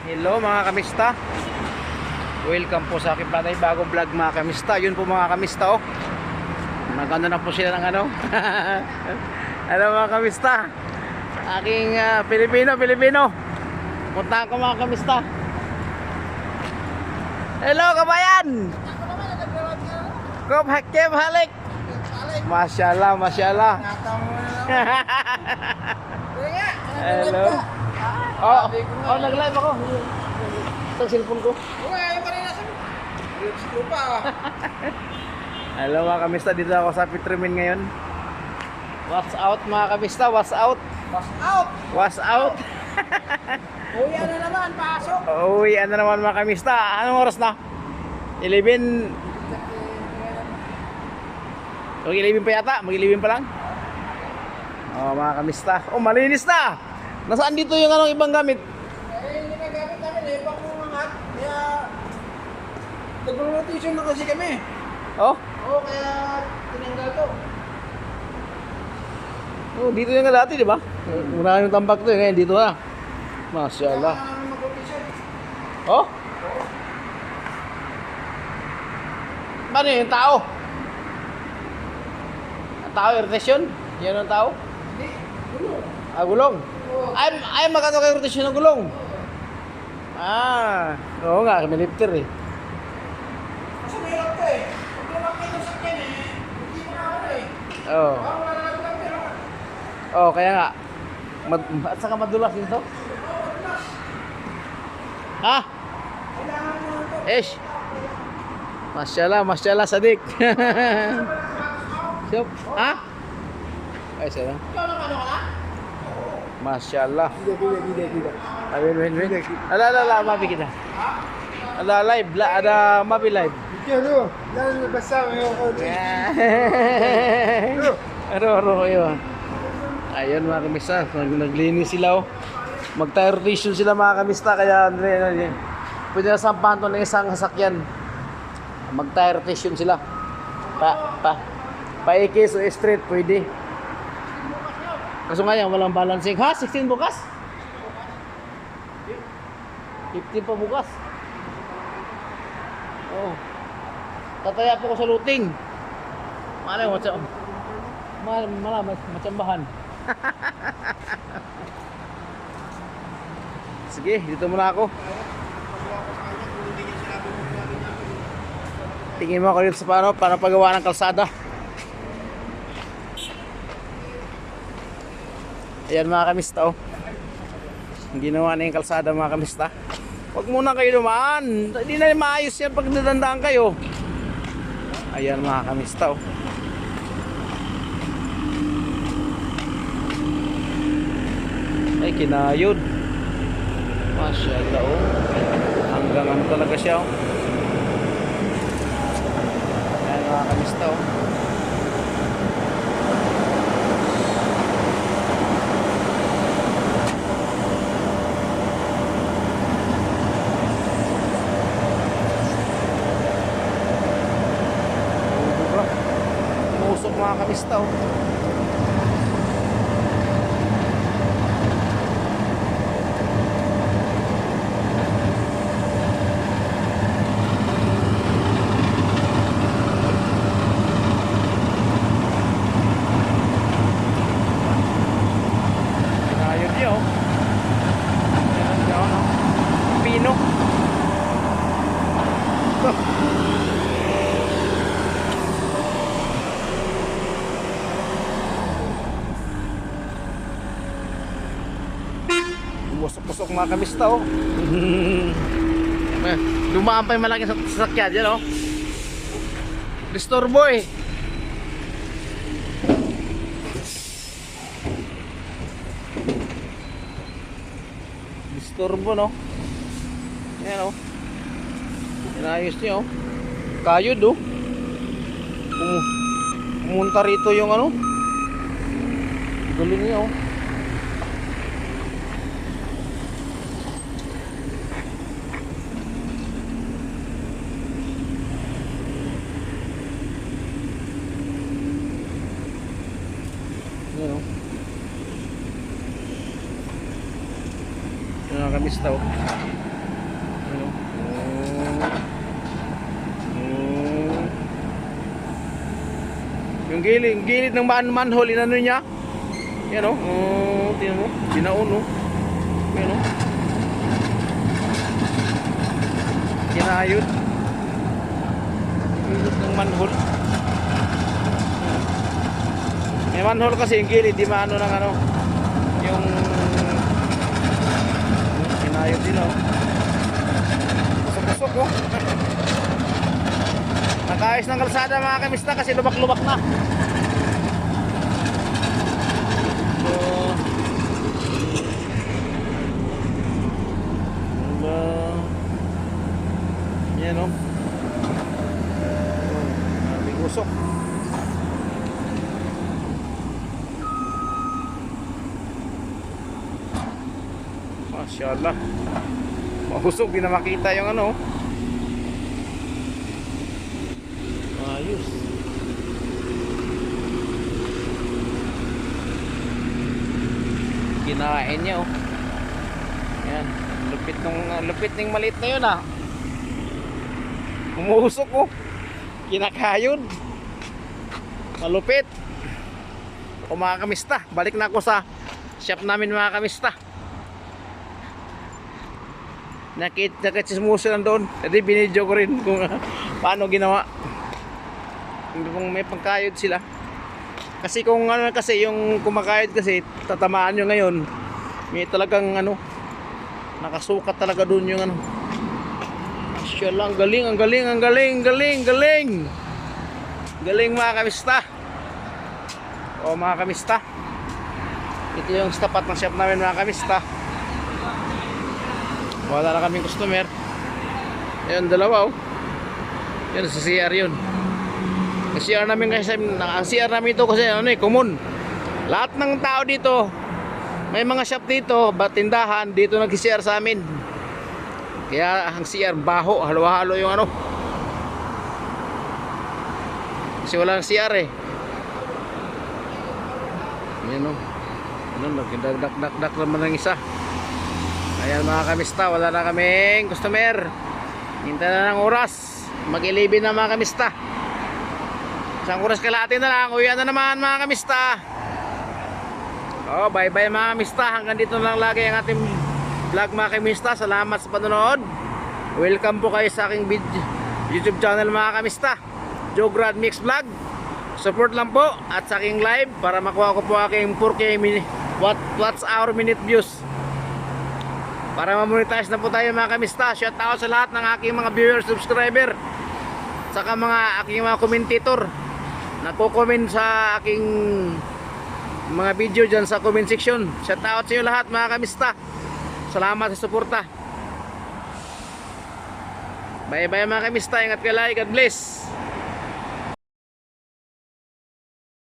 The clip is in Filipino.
Hello mga kamista. Welcome po sa aking panay bagong vlog mga kamista. Yun po mga kamista oh. Maganda na po sila ng ano. Ano mga kamista. Aking Pilipino. Puntahan ko mga kamista. Hello kabayan. Kev halik. Masyaallah. Hello. Oh, nag-live ako. Sa cellphone ko. Uy, pa rin nasa pa. Hello mga kamista, dito ako sa Pitrimin ngayon. What's out mga kamista, what's out? What's out? Uy, ano naman, pasok. Uy, ano naman mga kamista? Anong oras na? 11. Mag-11 pa yata, mag-11 pa lang. Oh mga kamista. Oh, malinis na. Nasaan dito yung anong ibang gamit? Hindi na gamit namin eh, pang umangat. Kaya, nag-rotation na kasi kami. Oh? Oo, kaya tinanggal to. Oh, dito yung nga dati, di ba? Una yung tambak to, ngayon dito na. Masyaallah. Kaya namin mag-rotation. Oh? Paano yung tao? Ang tao, irritation? Yan ang tao? Hindi, gulong. Ah, gulong? Oo. Ay magkano kayo rotation ng gulong? Ah, oo nga, kami lifter eh. Kasi mahirap to eh. Kung lang kayo sa akin eh, hindi mo na ako eh. Oo. Baka wala na lang pero. Oo, kaya nga. At saka madulas din to? Ha? Kailangan mo na to. Esh. Masyaallah, Sadik. Sup? Ha? Ay, sana. Ikaw lang ano ka na? Masyaallah. Hindi. Win. Ala, mabi kita. Ada live, ada mabi live. Ikaw, lalo basta may ako. Aro kayo. Ayun mga kamista, naglinis sila oh. Mag-tire rotation sila mga kamista, kaya pwede na sampahan to ng isang sasakyan. Mag-tire rotation sila. Pa-ikis o straight pwede. Kaso nga yan, walang balancing. Ha? 16 bukas? 15 pa bukas. Oh. Tataya po ko sa looting. Matsambahan. Sige, dito muna ako. Tingin mo ako dito sa paano paggawa ng kalsada. Ayan mga kamista oh. Ginawa na yung kalsada mga kamista. Huwag muna kayo dumaan. Hindi na maayos yan pag nadandaan kayo. Ayan mga kamista oh. Ay kinayod. Masyaallah oh. Hanggang ano talaga siya oh. Ayan mga kamista oh. Umusok mga kamista oh. Ayun niyo oh. Ayun niyo no. Pino. Pusok-pusok mga kamista oh. Dumaan pa yung malaking sasakyan yan oh. Disturbo eh. Disturbo no. Yan oh. Inayos niya oh. Kayod oh. Pumunta rito yung ano. Galing niya oh. Yan o. Yan ang kamis daw. Mm. Yung gilid ng manhole, inano niya. Yan o. Tingnan mo. Binaon o. Yan o. Kinayod. Gilid ng manhole. May manhole kasi yung gilid, di maano ng ano. Yung kinayod din o. Busok-busok o. Nakaayos ng kalsada mga kamista kasi lubak-lubak na. So, yan o. Maraming usok. Masyaallah. Mahusog, di na makita yung ano. Ayos. Kinain niya oh. Yan, lupit ng maliit na 'yon ah. Umuusok oh. Kinakayon. Malupit. O mga kamista, balik na ako sa shop namin mga kamista. Nakitsismuso lang doon. Jadi binidyo ko rin kung paano ginawa. Kung may pangkayod sila. Kasi kung ano kasi yung kumakayod kasi tatamaan nyo ngayon. May talagang ano nakasukat talaga doon yung ano. Asya lang, galing mga kamista. O mga kamista, ito yung tapat ng shop namin mga kamista. Wala na kaming customer. Ayun, dalawa oh. Yan sa CR yun. Ang CR namin kasi, ang CR namin ito kasi ano eh, common. Lahat ng tao dito, may mga shop dito, tindahan, dito nag-CR sa amin. Kaya ang CR baho, halo-halo yung ano. Kasi wala ng CR eh. Yan oh. Ano, nagdak naman ng isa. Ayan mga kamista, wala na kaming customer. Hintay na ng oras. Mag-11 na mga kamista. Isang oras kalahati na lang. Uwian na naman mga kamista. Oh, bye bye mga kamista. Hanggang dito lang lagi ang ating vlog mga kamista. Salamat sa panonood. Welcome po kayo sa aking YouTube channel mga kamista, Jograd Mix Vlog. Support lang po at sa aking live para makuha ko po aking 4K watts hour minute views. Para ma-monetize na po tayo mga kamista. Shout out sa lahat ng aking mga viewers, subscriber, saka mga aking mga commentator nagko-comment sa aking mga video dyan sa comment section. Shout out sa inyo lahat mga kamista. Salamat sa suporta. Bye bye mga kamista. Ingat kayo, God bless.